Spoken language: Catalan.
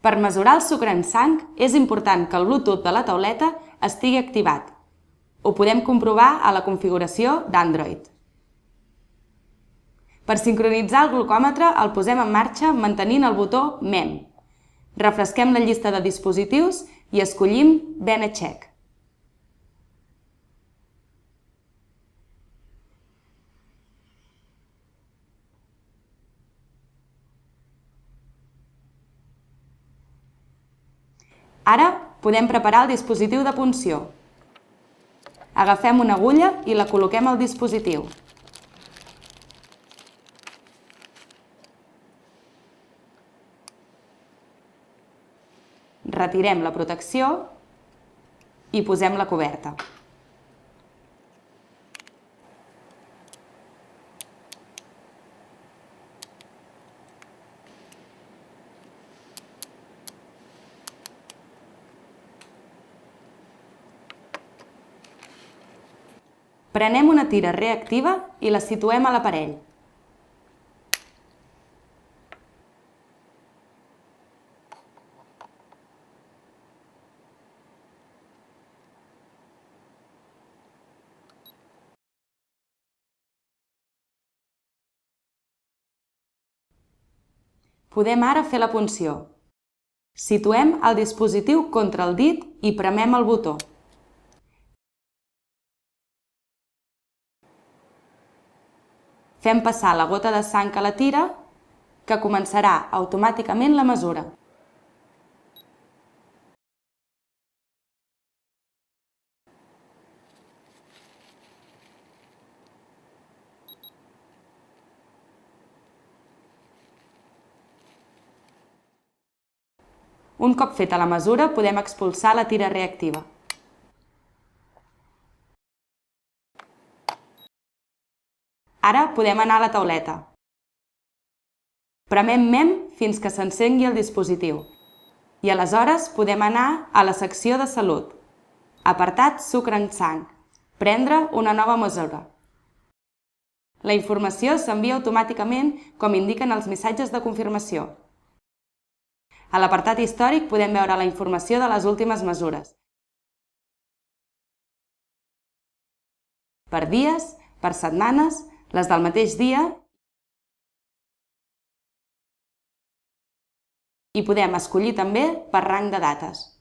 Per mesurar el sucre en sang és important que el Bluetooth de la tauleta estigui activat. Ho podem comprovar a la configuració d'Android. Per sincronitzar el glucòmetre el posem en marxa mantenint el botó MEM. Refresquem la llista de dispositius i escollim VeneCheck. Ara podem preparar el dispositiu de punció. Agafem una agulla i la col·loquem al dispositiu. Retirem la protecció i posem la coberta. Prenem una tira reactiva i la situem a l'aparell. Podem ara fer la punció. Situem el dispositiu contra el dit i premem el botó. Fem passar la gota de sang a la tira, que començarà automàticament la mesura. Un cop feta la mesura, podem expulsar la tira reactiva. Ara podem anar a la tauleta. Premem MEM fins que s'encengui el dispositiu i aleshores podem anar a la secció de Salut. Apartat Sucre en sang. Prendre una nova mesura. La informació s'envia automàticament com indiquen els missatges de confirmació. A l'apartat històric podem veure la informació de les últimes mesures. Per dies, per setmanes, les del mateix dia i podem escollir també per rang de dates.